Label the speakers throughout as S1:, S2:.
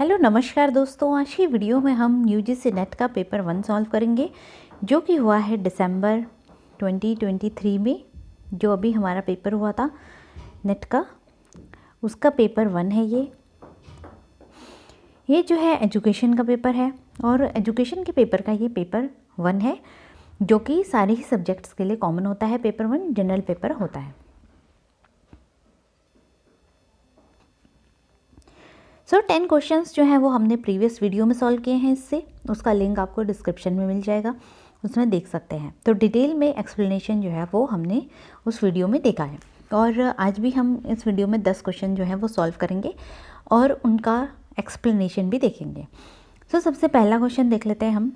S1: Hello नमस्कार दोस्तों, आज की वीडियो में हम यूजीसी नेट का पेपर 1 सॉल्व करेंगे जो कि हुआ है दिसंबर 2023 में। जो अभी हमारा पेपर हुआ था नेट का, उसका पेपर 1 है। ये जो है एजुकेशन का पेपर है और एजुकेशन के पेपर का ये पेपर 1 है जो कि सारे ही सब्जेक्ट्स के लिए कॉमन होता है। पेपर 1 जनरल पेपर होता है। 10 क्वेश्चंस जो हैं वो हमने प्रीवियस वीडियो में सॉल्व किए हैं। इससे उसका लिंक आपको डिस्क्रिप्शन में मिल जाएगा, उसमें देख सकते हैं। तो डिटेल में एक्सप्लेनेशन जो है वो हमने उस वीडियो में देखा है और आज भी हम इस वीडियो में 10 क्वेश्चन जो हैं वो सॉल्व करेंगे और उनका एक्सप्लेनेशन भी देखेंगे। सबसे पहला क्वेश्चन देख लेते हैं हम।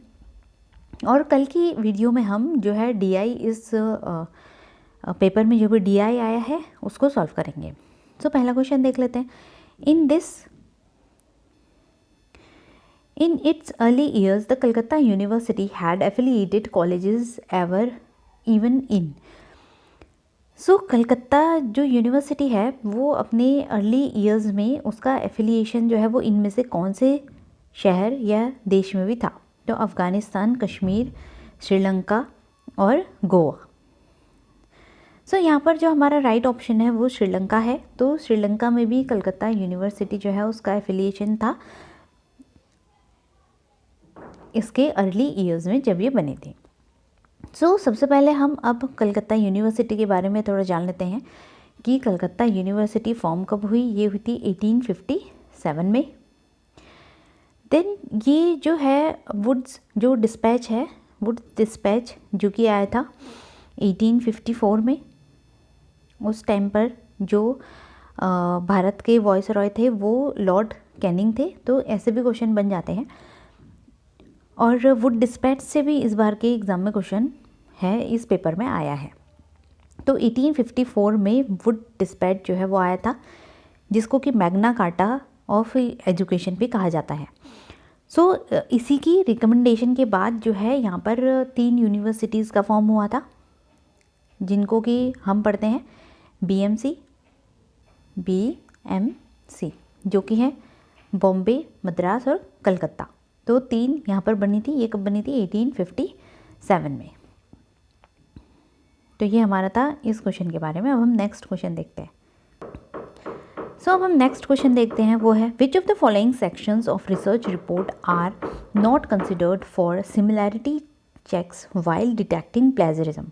S1: और कल की वीडियो में हम जो है DI इस पेपर में जो भी DI आया है उसको सॉल्व करेंगे। पहला क्वेश्चन देख लेते हैं। In its early years, the Calcutta University had affiliated colleges even in. Calcutta जो यूनिवर्सिटी है वो अपने अर्ली ईयर्स में उसका एफिलिएशन जो है वो इनमें से कौन से शहर या देश में भी था? तो अफ़गानिस्तान, कश्मीर, श्रीलंका और गोवा। यहाँ पर जो हमारा राइट ऑप्शन है वो श्रीलंका है। तो श्रीलंका में भी कलकत्ता यूनिवर्सिटी जो है उसका एफिलिएशन था इसके अर्ली ईयर्स में जब ये बने थे। सबसे पहले हम अब कलकत्ता यूनिवर्सिटी के बारे में थोड़ा जान लेते हैं कि कलकत्ता यूनिवर्सिटी फॉर्म कब हुई। ये हुई थी 1857 में। देन ये जो है वुड्स डिस्पैच जो कि आया था 1854 में। उस टाइम पर जो भारत के वायसरॉय थे वो लॉर्ड कैनिंग थे। तो ऐसे भी क्वेश्चन बन जाते हैं और वुड डिस्पैच से भी इस बार के एग्ज़ाम में क्वेश्चन है, इस पेपर में आया है। तो 1854 में वुड डिस्पैच जो है वो आया था जिसको कि मैग्ना कार्टा ऑफ एजुकेशन भी कहा जाता है। इसी की रिकमेंडेशन के बाद जो है यहाँ पर 3 यूनिवर्सिटीज़ का फॉर्म हुआ था जिनको कि हम पढ़ते हैं BMC जो कि हैं बॉम्बे, मद्रास और कलकत्ता। तो 3 यहाँ पर बनी थी। ये कब बनी थी? 1857 में। तो ये हमारा था इस क्वेश्चन के बारे में। अब हम नेक्स्ट क्वेश्चन देखते हैं। अब हम नेक्स्ट क्वेश्चन देखते हैं, वो है which of the following sections of research report are not considered for similarity checks while detecting plagiarism.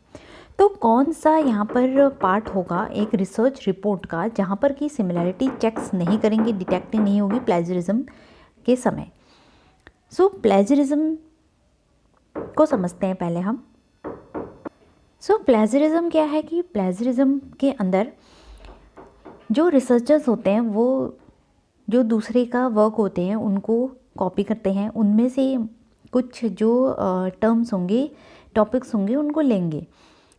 S1: तो कौन सा यहाँ पर पार्ट होगा एक रिसर्च रिपोर्ट का जहाँ पर कि सिमिलैरिटी चेक्स नहीं करेंगे, डिटेक्टिंग नहीं होगी प्लेजरिज्म के समय। प्लेजरिज्म को समझते हैं पहले हम। प्लेजरिज्म क्या है कि प्लेजरिज्म के अंदर जो रिसर्चर्स होते हैं वो जो दूसरे का वर्क होते हैं उनको कॉपी करते हैं, उनमें से कुछ जो टर्म्स होंगे, टॉपिक्स होंगे, उनको लेंगे।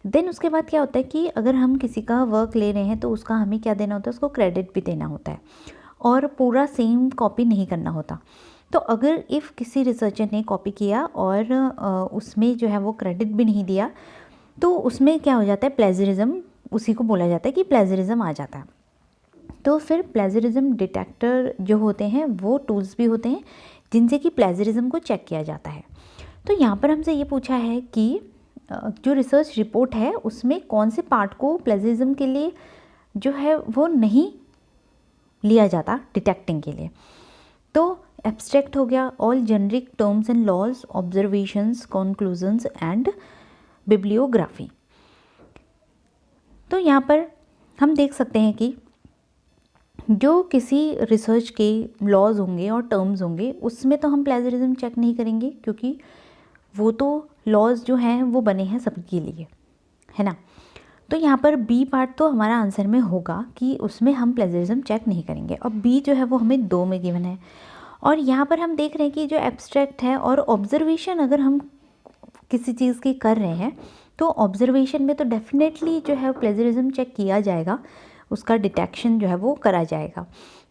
S1: देन उसके बाद क्या होता है कि अगर हम किसी का वर्क ले रहे हैं तो उसका हमें क्या देना होता है? उसको क्रेडिट भी देना होता है और पूरा सेम कॉपी नहीं करना होता। तो अगर इफ़ किसी रिसर्चर ने कॉपी किया और उसमें जो है वो क्रेडिट भी नहीं दिया तो उसमें क्या हो जाता है? प्लेजरिज्म, उसी को बोला जाता है कि प्लेजरिज्म आ जाता है। तो फिर प्लेजरिज्म डिटेक्टर जो होते हैं वो टूल्स भी होते हैं जिनसे कि प्लेजरिज्म को चेक किया जाता है। तो यहाँ पर हमसे ये पूछा है कि जो रिसर्च रिपोर्ट है उसमें कौन से पार्ट को प्लेजरिज्म के लिए जो है वो नहीं लिया जाता डिटेक्टिंग के लिए। तो एब्स्ट्रैक्ट हो गया, all generic terms and laws, observations, conclusions and bibliography. तो यहाँ पर हम देख सकते हैं कि जो किसी रिसर्च के लॉज होंगे और टर्म्स होंगे उसमें तो हम प्लेजरिज्म चेक नहीं करेंगे क्योंकि वो तो लॉज जो हैं वो बने हैं सबके लिए, है ना। तो यहाँ पर बी पार्ट तो हमारा आंसर में होगा कि उसमें हम प्लेजरिज्म चेक नहीं करेंगे। और बी जो है वो हमें 2 में गिवन है और यहाँ पर हम देख रहे हैं कि जो एब्स्ट्रैक्ट है और ऑब्जर्वेशन अगर हम किसी चीज़ की कर रहे हैं तो ऑब्जर्वेशन में तो डेफिनेटली जो है प्लेजरिज्म चेक किया जाएगा, उसका डिटेक्शन जो है वो करा जाएगा।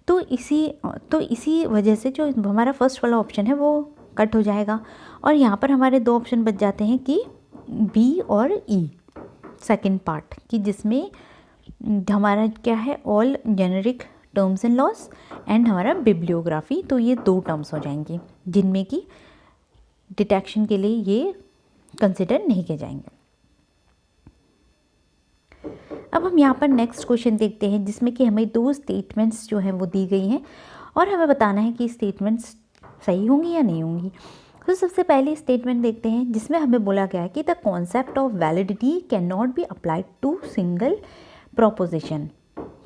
S1: तो इसी वजह से जो हमारा फर्स्ट वाला ऑप्शन है वो कट हो जाएगा और यहाँ पर हमारे 2 ऑप्शन बच जाते हैं कि बी और ई सेकंड पार्ट की, जिसमें हमारा क्या है? All generic terms and loss and हमारा बिब्लियोग्राफी। तो ये 2 टर्म्स हो जाएंगी जिनमें कि डिटेक्शन के लिए ये कंसिडर नहीं किए जाएंगे। अब हम यहाँ पर नेक्स्ट क्वेश्चन देखते हैं जिसमें कि हमें 2 स्टेटमेंट्स जो हैं वो दी गई हैं और हमें बताना है कि स्टेटमेंट्स सही होंगी या नहीं होंगी। तो सबसे पहले स्टेटमेंट देखते हैं जिसमें हमें बोला गया है कि the concept of validity can not be applied to single proposition.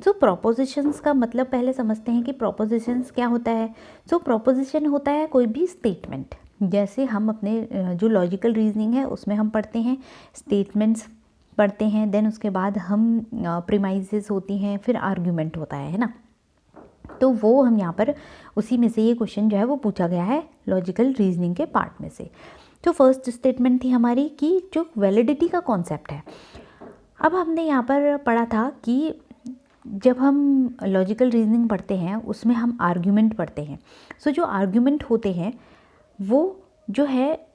S1: So propositions का मतलब पहले समझते हैं कि प्रोपोजिशंस क्या होता है। सो प्रोपोजिशन होता है कोई भी स्टेटमेंट, जैसे हम अपने जो लॉजिकल रीजनिंग है उसमें हम पढ़ते हैं स्टेटमेंट्स पढ़ते हैं, देन उसके बाद हम प्रीमाइसेस होती हैं, फिर आर्ग्यूमेंट होता है ना। तो वो हम यहाँ पर उसी में से ये क्वेश्चन जो है वो पूछा गया है लॉजिकल रीजनिंग के पार्ट में से। तो फर्स्ट स्टेटमेंट थी हमारी कि जो वैलिडिटी का कॉन्सेप्ट है। अब हमने यहाँ पर पढ़ा था कि जब हम लॉजिकल रीजनिंग पढ़ते हैं उसमें हम आर्ग्यूमेंट पढ़ते हैं। सो जो आर्ग्यूमेंट होते हैं वो जो है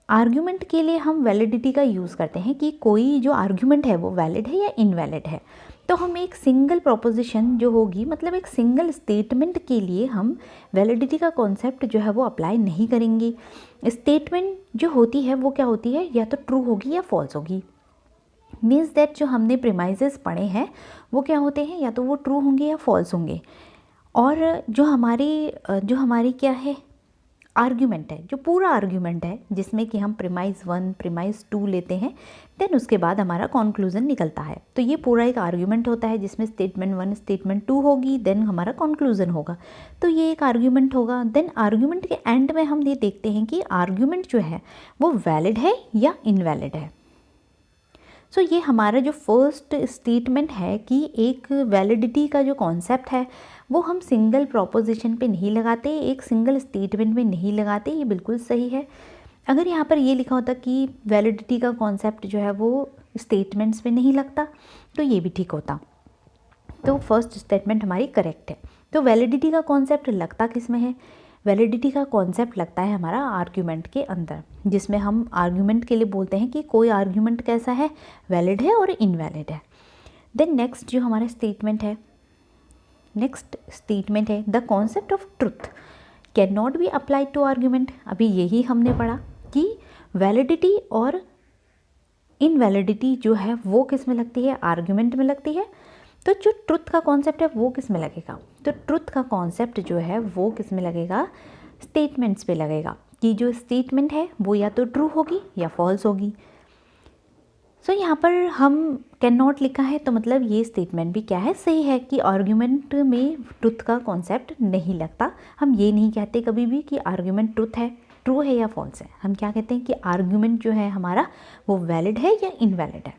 S1: आर्ग्यूमेंट के लिए हम वैलिडिटी का यूज़ करते हैं कि कोई जो आर्ग्यूमेंट है वो वैलिड है या इनवैलिड है। तो हम एक सिंगल प्रोपोजिशन जो होगी, मतलब एक सिंगल स्टेटमेंट के लिए हम वैलिडिटी का कॉन्सेप्ट जो है वो अप्लाई नहीं करेंगे। स्टेटमेंट जो होती है वो क्या होती है, या तो ट्रू होगी या फॉल्स होगी। मीन्स दैट जो हमने प्रीमाइसेस पढ़े हैं वो क्या होते हैं, या तो वो ट्रू होंगे या फॉल्स होंगे। और जो हमारी क्या है आर्ग्यूमेंट है, जो पूरा आर्ग्यूमेंट है जिसमें कि हम प्रीमाइस 1 प्रीमाइस 2 लेते हैं, देन उसके बाद हमारा कॉन्क्लूज़न निकलता है। तो ये पूरा एक आर्ग्यूमेंट होता है जिसमें स्टेटमेंट 1 स्टेटमेंट 2 होगी, देन हमारा कॉन्क्लूज़न होगा। तो ये एक आर्ग्यूमेंट होगा। देन आर्ग्यूमेंट के एंड में हम ये देखते हैं कि आर्ग्यूमेंट जो है वो वैलिड है या इनवैलिड है। सो ये हमारा जो फर्स्ट स्टेटमेंट है कि एक वैलिडिटी का जो कॉन्सेप्ट है वो हम सिंगल प्रोपोजिशन पे नहीं लगाते, एक सिंगल स्टेटमेंट में नहीं लगाते, ये बिल्कुल सही है। अगर यहाँ पर ये लिखा होता कि वैलिडिटी का कॉन्सेप्ट जो है वो स्टेटमेंट्स पे नहीं लगता तो ये भी ठीक होता। तो फर्स्ट स्टेटमेंट हमारी करेक्ट है। तो वैलिडिटी का कॉन्सेप्ट लगता किस में है, वैलिडिटी का कॉन्सेप्ट लगता है हमारा आर्ग्यूमेंट के अंदर, जिसमें हम आर्ग्यूमेंट के लिए बोलते हैं कि कोई आर्ग्यूमेंट कैसा है, वैलिड है और इनवैलिड है। देन नेक्स्ट जो हमारा स्टेटमेंट है, नेक्स्ट स्टेटमेंट है the concept of truth can not be applied to argument. अभी यही हमने पढ़ा कि वैलिडिटी और इनवैलिडिटी जो है वो किस में लगती है, आर्ग्यूमेंट में लगती है। तो जो ट्रुथ का कॉन्सेप्ट है वो किस में लगेगा, तो ट्रुथ का कॉन्सेप्ट जो है वो किस में लगेगा, स्टेटमेंट्स पे लगेगा कि जो स्टेटमेंट है वो या तो ट्रू होगी या फॉल्स होगी। सो यहाँ पर हम कैन नॉट लिखा है तो मतलब ये स्टेटमेंट भी क्या है, सही है कि आर्ग्यूमेंट में ट्रुथ का कॉन्सेप्ट नहीं लगता। हम ये नहीं कहते कभी भी कि आर्ग्यूमेंट ट्रू है या फॉल्स है। हम क्या कहते हैं कि आर्ग्यूमेंट जो है हमारा वो वैलिड है या इनवैलिड है,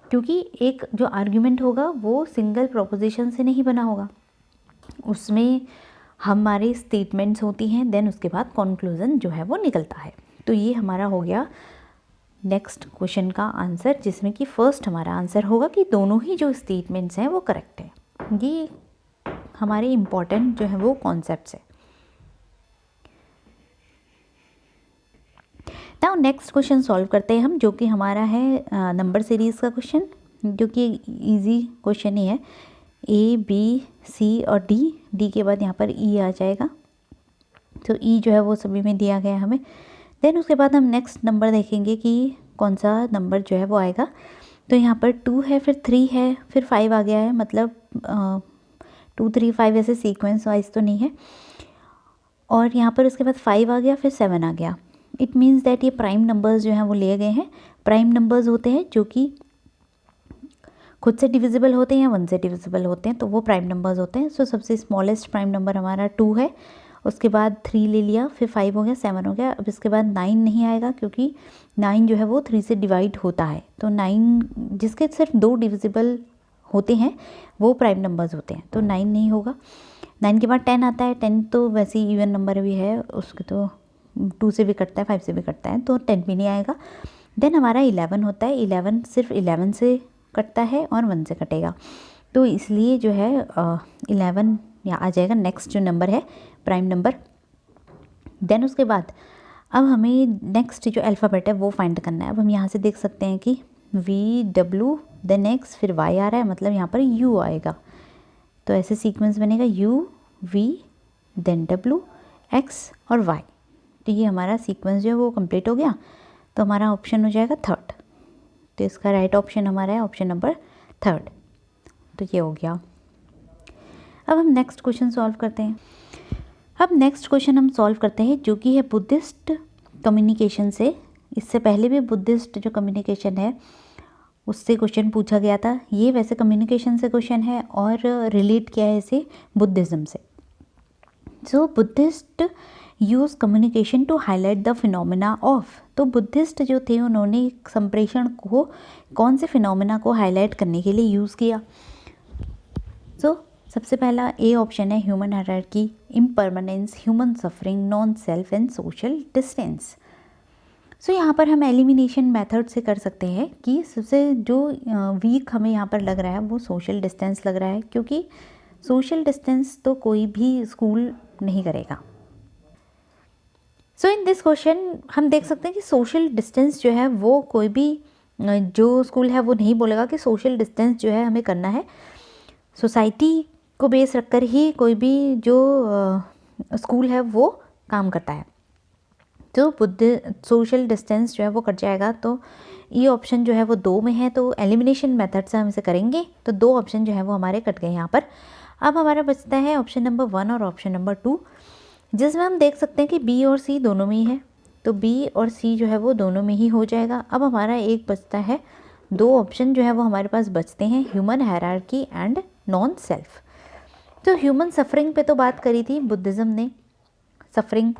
S1: क्योंकि एक जो आर्ग्यूमेंट होगा वो सिंगल प्रोपोजिशन से नहीं बना होगा, उसमें हमारे स्टेटमेंट्स होती हैं, देन उसके बाद कॉन्क्लूज़न जो है वो निकलता है। तो ये हमारा हो गया नेक्स्ट क्वेश्चन का आंसर, जिसमें कि फर्स्ट हमारा आंसर होगा कि दोनों ही जो स्टेटमेंट्स हैं वो करेक्ट है। ये हमारे इम्पॉर्टेंट जो है वो कॉन्सेप्ट्स है। नाउ नेक्स्ट क्वेश्चन सॉल्व करते हैं हम, जो कि हमारा है नंबर सीरीज़ का क्वेश्चन, जो कि इजी क्वेश्चन ही है। ए बी सी और डी के बाद यहाँ पर ई आ जाएगा। तो ई जो है वो सभी में दिया गया हमें। देन उसके बाद हम नेक्स्ट नंबर देखेंगे कि कौन सा नंबर जो है वो आएगा। तो यहाँ पर 2 है, फिर 3 है, फिर 5 आ गया है, मतलब 2 3 5 ऐसे सीक्वेंस वाइज तो नहीं है। और यहाँ पर उसके बाद 5 आ गया, फिर 7 आ गया। इट मीन्स दैट ये प्राइम नंबर्स जो हैं वो लिए गए हैं। प्राइम नंबर्स होते हैं जो कि खुद से डिविजिबल होते हैं या 1 से डिविजिबल होते हैं, तो वो प्राइम नंबर्स होते हैं। सो सबसे स्मॉलेस्ट प्राइम नंबर हमारा 2 है, उसके बाद 3 ले लिया, फिर 5 हो गया, 7 हो गया। अब इसके बाद 9 नहीं आएगा, क्योंकि 9 जो है वो 3 से डिवाइड होता है। तो 9 जिसके सिर्फ 2 डिविजिबल होते हैं वो प्राइम नंबर्स होते हैं, तो 9 नहीं होगा। 9 के बाद 10 आता है। 10 तो वैसे ही इवन नंबर भी है, उसके तो 2 से भी कटता है, 5 से भी कटता है, तो 10 भी नहीं आएगा। देन हमारा 11 होता है। 11 सिर्फ 11 से कटता है और 1 से कटेगा, तो इसलिए जो है 11 यहाँ आ जाएगा नेक्स्ट जो नंबर है प्राइम नंबर। देन उसके बाद अब हमें नेक्स्ट जो अल्फ़ाबेट है वो फाइंड करना है। अब हम यहाँ से देख सकते हैं कि V W देन X फिर Y आ रहा है, मतलब यहाँ पर U आएगा। तो ऐसे सीक्वेंस बनेगा U V then W X और Y। तो ये हमारा सीक्वेंस जो है वो कंप्लीट हो गया। तो हमारा ऑप्शन हो जाएगा थर्ड। तो इसका राइट ऑप्शन हमारा है ऑप्शन नंबर थर्ड। तो ये हो गया। अब हम नेक्स्ट क्वेश्चन सॉल्व करते हैं। अब नेक्स्ट क्वेश्चन हम सॉल्व करते हैं जो कि है बुद्धिस्ट कम्युनिकेशन से। इससे पहले भी बुद्धिस्ट जो कम्युनिकेशन है उससे क्वेश्चन पूछा गया था। ये वैसे कम्युनिकेशन से क्वेश्चन है और रिलेट किया है इसे बुद्धिज़्म से। So Buddhist use communication to highlight the phenomena of. तो बुद्धिस्ट जो थे उन्होंने संप्रेषण को कौन से फिनोमिना को हाईलाइट करने के लिए यूज़ किया। सो सबसे पहला ए ऑप्शन है human hierarchy, impermanence, human suffering, non self and social distance. So यहाँ पर हम एलिमिनेशन मेथड से कर सकते हैं कि सबसे जो वीक हमें यहाँ पर लग रहा है वो सोशल डिस्टेंस लग रहा है, क्योंकि सोशल डिस्टेंस तो कोई भी स्कूल नहीं करेगा। सो इन दिस क्वेश्चन हम देख सकते हैं कि सोशल डिस्टेंस जो है वो कोई भी जो स्कूल है वो नहीं बोलेगा कि सोशल डिस्टेंस जो है हमें करना है। सोसाइटी को बेस रखकर ही कोई भी जो स्कूल है वो काम करता है। तो सोशल डिस्टेंस जो है वो कट जाएगा। तो ये ऑप्शन जो है वो 2 में है, तो एलिमिनेशन मेथड से हम इसे करेंगे। तो 2 ऑप्शन जो है वो हमारे कट गए यहाँ पर। अब हमारा बचता है ऑप्शन नंबर 1 और ऑप्शन नंबर 2, जिसमें हम देख सकते हैं कि बी और सी दोनों में ही है। तो बी और सी जो है वो दोनों में ही हो जाएगा। अब हमारा एक बचता है, 2 ऑप्शन जो है वो हमारे पास बचते हैं, human hierarchy and non self. तो ह्यूमन सफरिंग पे तो बात करी थी बुद्धिज़्म ने, सफरिंग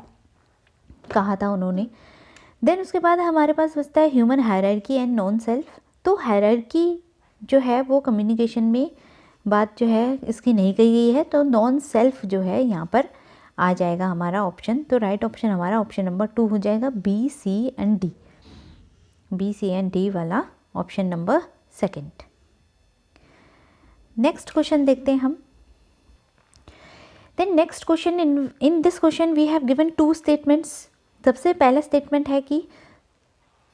S1: कहा था उन्होंने। देन उसके बाद हमारे पास बचता है human hierarchy and non self. तो हायरार्की जो है वो कम्युनिकेशन में बात जो है इसकी नहीं कही गई है, तो नॉन सेल्फ जो है यहाँ पर आ जाएगा हमारा ऑप्शन। तो राइट ऑप्शन हमारा ऑप्शन नंबर 2 हो जाएगा, B C and D, B C and D वाला ऑप्शन नंबर 2। नेक्स्ट क्वेश्चन देखते हैं हम। Then next question, in this question we have given 2 statements. सबसे पहला स्टेटमेंट है कि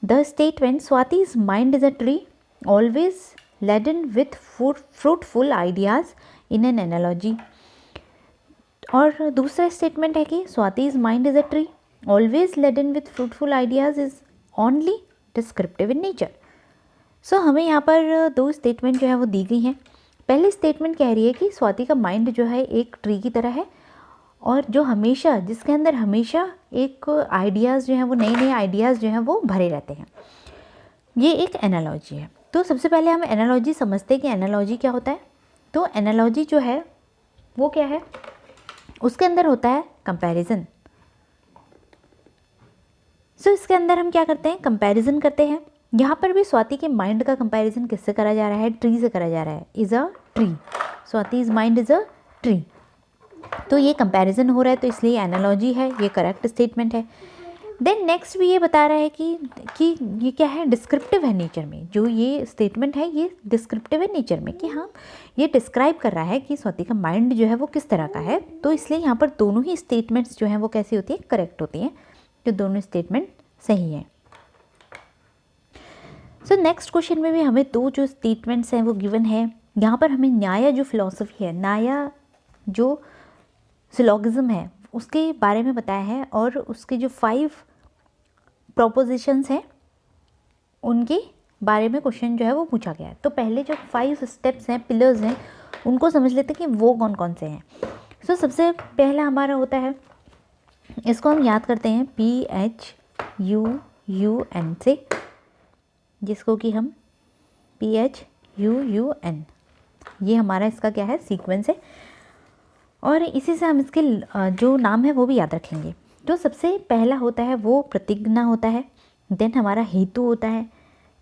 S1: the statement Swati's mind is a tree always laden with fruitful ideas in an analogy. और दूसरा स्टेटमेंट है कि Swati's mind is a tree always laden with fruitful ideas is only descriptive in nature. So हमें यहाँ पर 2 statement जो है वो दी गई हैं। पहली स्टेटमेंट कह रही है कि स्वाति का माइंड जो है एक ट्री की तरह है और जो हमेशा, जिसके अंदर हमेशा एक आइडियाज़ जो हैं वो नए नए आइडियाज़ जो हैं वो भरे रहते हैं। ये एक एनालॉजी है। तो सबसे पहले हम एनालॉजी समझते हैं कि एनालॉजी क्या होता है। तो एनालॉजी जो है वो क्या है, उसके अंदर होता है कंपैरिजन। सो इसके अंदर हम क्या करते हैं, कंपैरिजन करते हैं। यहाँ पर भी स्वाति के माइंड का कंपैरिजन किससे करा जा रहा है, ट्री से करा जा रहा है। Is a tree, Swati's mind is a tree. तो ये कंपैरिजन हो रहा है, तो इसलिए एनालॉजी है, ये करेक्ट स्टेटमेंट है। देन नेक्स्ट भी ये बता रहा है कि ये क्या है, डिस्क्रिप्टिव है नेचर में। जो ये स्टेटमेंट है ये डिस्क्रिप्टिव है नेचर में, कि हाँ ये डिस्क्राइब कर रहा है कि स्वाति का माइंड जो है वो किस तरह का है। तो इसलिए यहाँ पर दोनों ही स्टेटमेंट्स जो हैं वो कैसी होती है, करेक्ट होती हैं। तो दोनों स्टेटमेंट सही हैं। सो नेक्स्ट क्वेश्चन में भी हमें 2 जो स्टेटमेंट्स हैं वो गिवन है। यहाँ पर हमें न्याय जो फिलॉसफी है, न्याय जो सिलोगिज्म है उसके बारे में बताया है, और उसके जो 5 प्रोपोजिशंस हैं उनके बारे में क्वेश्चन जो है वो पूछा गया है। तो पहले जो 5 स्टेप्स हैं, पिलर्स हैं, उनको समझ लेते हैं कि वो कौन कौन से हैं। सो सबसे पहला हमारा होता है, इसको हम याद करते हैं PHUUN से, जिसको कि हम PHUUN, ये हमारा इसका क्या है, सीक्वेंस है। और इसी से हम इसके जो नाम है वो भी याद रखेंगे। तो सबसे पहला होता है वो प्रतिज्ञा होता है, देन हमारा हेतु होता है,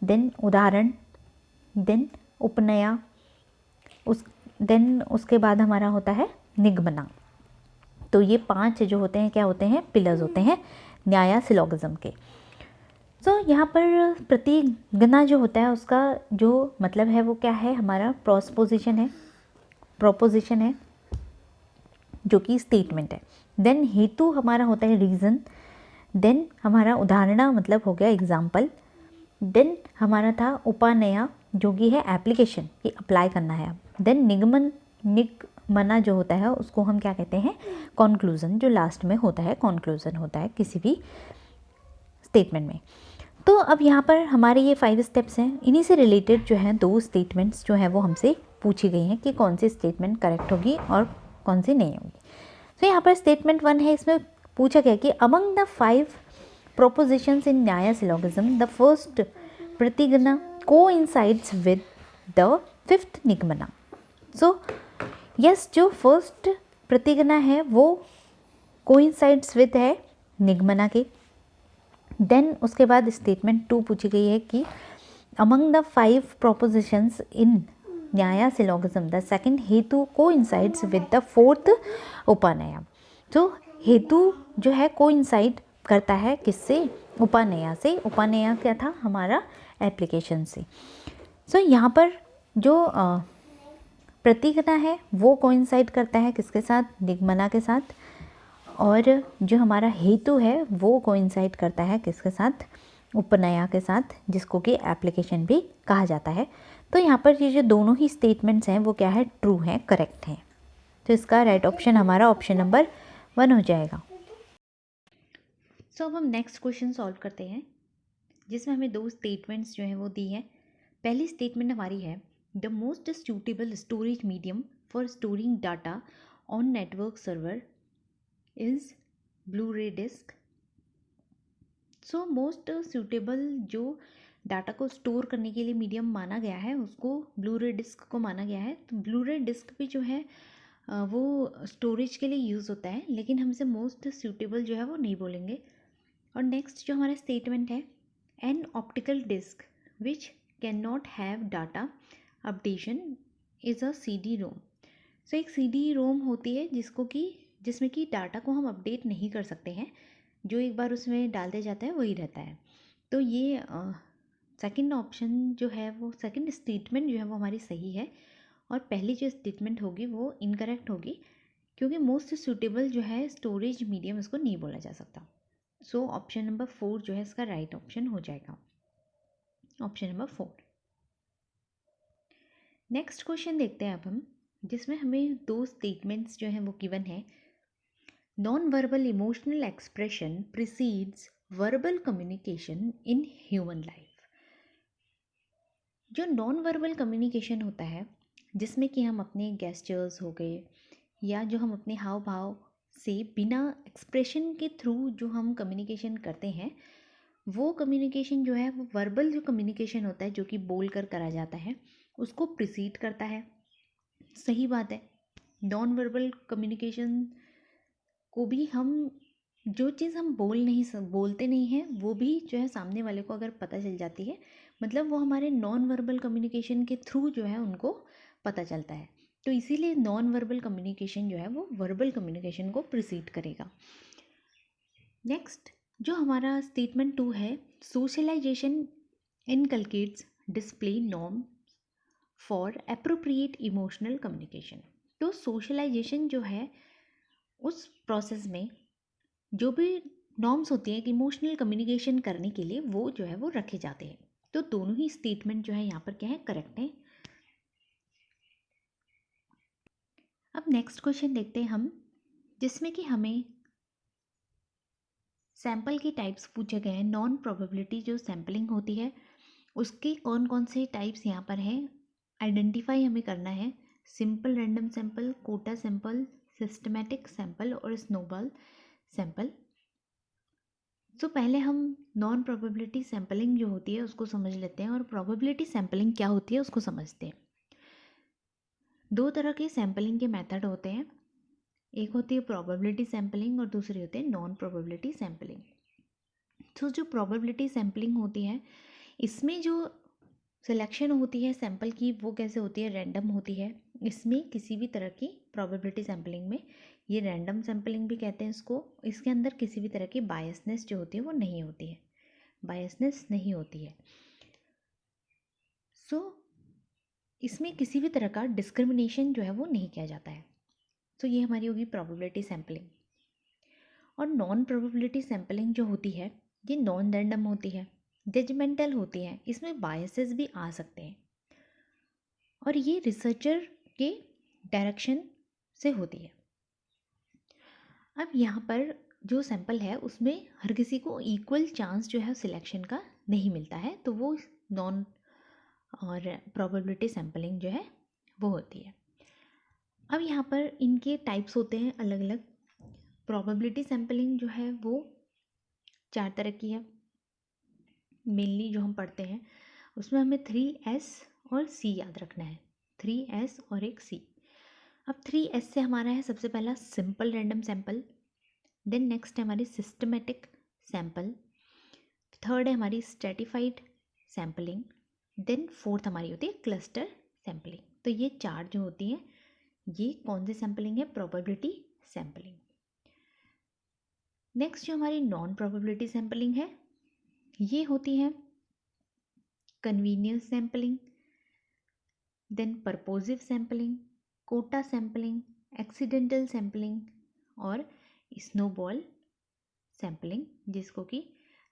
S1: देन उदाहरण, देन उपनया, देन उसके बाद हमारा होता है निगमना। तो ये 5 जो होते हैं क्या होते हैं, पिलर्स होते हैं न्याय सिलोगिज्म के। तो यहाँ पर प्रतिज्ञा जो होता है उसका जो मतलब है वो क्या है, हमारा प्रोपोजिशन है जो कि स्टेटमेंट है। देन हेतु हमारा होता है रीज़न, देन हमारा उदाहरणा मतलब हो गया एग्जाम्पल, देन हमारा था उपानया जो कि है एप्लीकेशन, ये अप्लाई करना है। देन मना जो होता है उसको हम क्या कहते हैं, कॉन्क्लूज़न, जो लास्ट में होता है कॉन्क्लूज़न होता है किसी भी स्टेटमेंट में। तो अब यहाँ पर हमारे ये 5 स्टेप्स हैं, इन्हीं से रिलेटेड जो हैं 2 स्टेटमेंट्स जो हैं वो हमसे पूछी गई हैं कि कौन सी स्टेटमेंट करेक्ट होगी और कौन सी नहीं होगी। तो यहाँ पर स्टेटमेंट 1 है, इसमें पूछा गया कि among the 5 propositions in Nyaya syllogism the first pratigna coincides with the 5th nigamana. So yes, जो फर्स्ट प्रतिगना है वो coincides with है निगमना के। देन उसके बाद स्टेटमेंट 2 पूछी गई है कि among the 5 propositions in Nyaya syllogism the second हेतु coincides with the 4th उपनय। तो हेतु जो है कोइंसाइड करता है किससे, उपनया से। उपनया क्या था, हमारा एप्लीकेशन से। सो यहाँ पर जो प्रतिगना है वो कोइंसाइड करता है किसके साथ, निगमना के साथ, और जो हमारा हेतु है वो कोइंसाइड करता है किसके साथ, उपनया के साथ, जिसको कि एप्लीकेशन भी कहा जाता है। तो यहाँ पर ये जो दोनों ही स्टेटमेंट्स हैं वो क्या है, ट्रू हैं, करेक्ट हैं। तो इसका राइट ऑप्शन हमारा ऑप्शन नंबर 1 हो जाएगा। सो अब हम नेक्स्ट क्वेश्चन सॉल्व करते हैं, जिसमें हमें 2 स्टेटमेंट्स जो हैं वो दी हैं। पहली स्टेटमेंट हमारी है the most suitable storage medium for storing data on network server is blue रे डिस्क। सो मोस्ट सूटेबल जो डाटा को स्टोर करने के लिए मीडियम माना गया है उसको ब्लू रे डिस्क को माना गया है। तो ब्लू रे डिस्क भी जो है वो स्टोरेज के लिए यूज़ होता है, लेकिन हम इसे मोस्ट सूटेबल जो है वो नहीं बोलेंगे। और नेक्स्ट जो हमारा स्टेटमेंट है an optical disc which can not have data updation is a CD ROM. सो एक CD रोम होती है जिसमें कि डाटा को हम अपडेट नहीं कर सकते हैं, जो एक बार उसमें डाल दिया जाता है वही रहता है। तो ये सेकंड ऑप्शन जो है वो, सेकंड स्टेटमेंट जो है वो हमारी सही है, और पहली जो स्टेटमेंट होगी वो इनकरेक्ट होगी, क्योंकि मोस्ट सूटेबल जो है स्टोरेज मीडियम इसको नहीं बोला जा सकता। सो ऑप्शन नंबर 4 जो है इसका राइट ऑप्शन हो जाएगा, ऑप्शन नंबर 4। नेक्स्ट क्वेश्चन देखते हैं अब हम, जिसमें हमें 2 स्टेटमेंट्स जो हैं वो गिवन है। Non verbal emotional expression precedes verbal communication in human life. जो नॉन वर्बल कम्युनिकेशन होता है, जिसमें कि हम अपने गेस्चर्स हो गए या जो हम अपने हाव भाव से बिना एक्सप्रेशन के थ्रू जो हम कम्युनिकेशन करते हैं, वो कम्युनिकेशन जो है वो वर्बल जो कम्युनिकेशन होता है जो कि बोल कर करा जाता है उसको प्रिसीड करता है। सही बात है, नॉन वर्बल कम्युनिकेशन को भी हम, जो चीज़ हम बोलते नहीं हैं वो भी जो है सामने वाले को अगर पता चल जाती है, मतलब वो हमारे नॉन वर्बल कम्युनिकेशन के थ्रू जो है उनको पता चलता है। तो इसीलिए नॉन वर्बल कम्युनिकेशन जो है वो वर्बल कम्युनिकेशन को प्रिसीड करेगा। नेक्स्ट जो हमारा स्टेटमेंट 2 है, socialization inculcates display norm for appropriate emotional communication. तो सोशलाइजेशन जो है उस प्रोसेस में जो भी नॉर्म्स होती हैं कि इमोशनल कम्युनिकेशन करने के लिए, वो जो है वो रखे जाते हैं। तो दोनों ही स्टेटमेंट जो है यहाँ पर क्या है, करेक्ट है। अब नेक्स्ट क्वेश्चन देखते हैं हम, जिसमें कि हमें सैंपल के टाइप्स पूछे गए हैं। नॉन प्रोबेबिलिटी जो सैम्पलिंग होती है उसके कौन कौन से टाइप्स यहाँ पर हैं, आइडेंटिफाई हमें करना है। Simple random sample, quota sample, systematic sample और स्नोबॉल सैंपल। तो पहले हम नॉन प्रोबेबिलिटी सैम्पलिंग जो होती है उसको समझ लेते हैं, और प्रोबेबिलिटी सैम्पलिंग क्या होती है उसको समझते हैं। 2 तरह के सैम्पलिंग के मेथड होते हैं, एक होती है प्रोबेबिलिटी सैम्पलिंग और दूसरी होती है नॉन प्रोबेबिलिटी सैम्पलिंग। तो जो प्रोबेबिलिटी सैम्पलिंग होती है इसमें जो सिलेक्शन होती है सैंपल की वो कैसे होती है, रैंडम होती है। इसमें किसी भी तरह की प्रोबेबिलिटी सैम्पलिंग में, ये रैंडम सैम्पलिंग भी कहते हैं इसको, इसके अंदर किसी भी तरह की बायसनेस जो होती है वो नहीं होती है, बायसनेस नहीं होती है। सो इसमें किसी भी तरह का डिस्क्रिमिनेशन जो है वो नहीं किया जाता है। तो ये हमारी होगी प्रोबेबिलिटी सैम्पलिंग। और नॉन प्रोबेबिलिटी सैम्पलिंग जो होती है ये नॉन रैंडम होती है, जजमेंटल होती है, इसमें बायसेस भी आ सकते हैं, और ये रिसर्चर के डायरेक्शन से होती है। अब यहाँ पर जो सैंपल है उसमें हर किसी को इक्वल चांस जो है सिलेक्शन का नहीं मिलता है, तो वो नॉन और प्रोबेबिलिटी सैम्पलिंग जो है वो होती है। अब यहाँ पर इनके टाइप्स होते हैं अलग अलग। प्रोबेबिलिटी सैम्पलिंग जो है वो 4 तरह की है। मेनली जो हम पढ़ते हैं उसमें हमें 3S और C याद रखना है, 3S और एक C। अब 3S से हमारा है सबसे पहला simple random sample, then next है हमारी सिस्टमेटिक सैंपल, थर्ड है हमारी स्ट्रेटिफाइड सैम्पलिंग, देन फोर्थ हमारी होती है क्लस्टर सैम्पलिंग। तो ये 4 जो होती हैं ये कौन सी सैम्पलिंग है? Probability sampling. नेक्स्ट जो हमारी नॉन प्रोबेबिलिटी सैम्पलिंग है ये होती है convenience sampling, then purposive sampling, quota sampling, accidental sampling और स्नोबॉल सैम्पलिंग, जिसको कि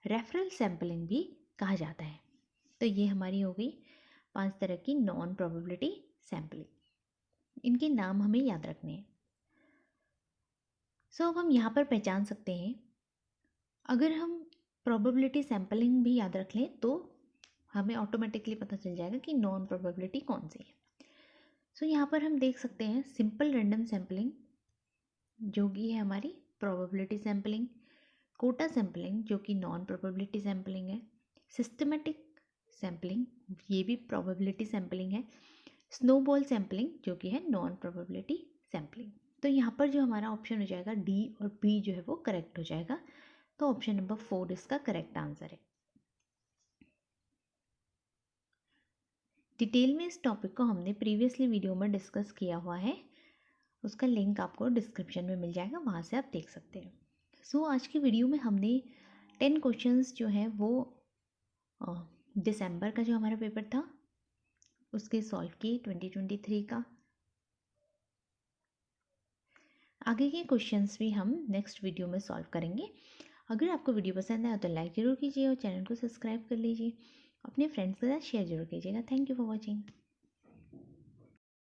S1: रेफरल सैम्पलिंग भी कहा जाता है। तो ये हमारी हो गई 5 तरह की नॉन प्रोबेबिलिटी सैम्पलिंग। इनके नाम हमें याद रखने हैं। अब हम यहाँ पर पहचान सकते हैं, अगर हम प्रोबेबिलिटी सैम्पलिंग भी याद रख लें तो हमें ऑटोमेटिकली पता चल जाएगा कि नॉन प्रोबेबिलिटी कौन सी है। यहाँ पर हम देख सकते हैं सिंपल रैंडम सैम्पलिंग जो कि है हमारी प्रोबेबिलिटी सैम्पलिंग, कोटा सैम्पलिंग जो कि नॉन प्रोबेबिलिटी सैम्पलिंग है, सिस्टमेटिक सैम्पलिंग ये भी प्रोबेबिलिटी सैम्पलिंग है, स्नोबॉल सैम्पलिंग जो कि है नॉन प्रोबेबिलिटी सैम्पलिंग। तो यहाँ पर जो हमारा ऑप्शन हो जाएगा डी और बी जो है वो करेक्ट हो जाएगा। तो ऑप्शन नंबर 4 इसका करेक्ट आंसर है। डिटेल में इस टॉपिक को हमने प्रीवियसली वीडियो में डिस्कस किया हुआ है, उसका लिंक आपको डिस्क्रिप्शन में मिल जाएगा, वहाँ से आप देख सकते हैं। आज की वीडियो में हमने 10 क्वेश्चंस जो हैं वो दिसंबर का जो हमारा पेपर था उसके सॉल्व किए 2023 का। आगे के क्वेश्चंस भी हम नेक्स्ट वीडियो में सॉल्व करेंगे। अगर आपको वीडियो पसंद आया तो लाइक ज़रूर कीजिए और चैनल को सब्सक्राइब कर लीजिए। अपने फ्रेंड्स के साथ शेयर जरूर कीजिएगा। Thank you for watching.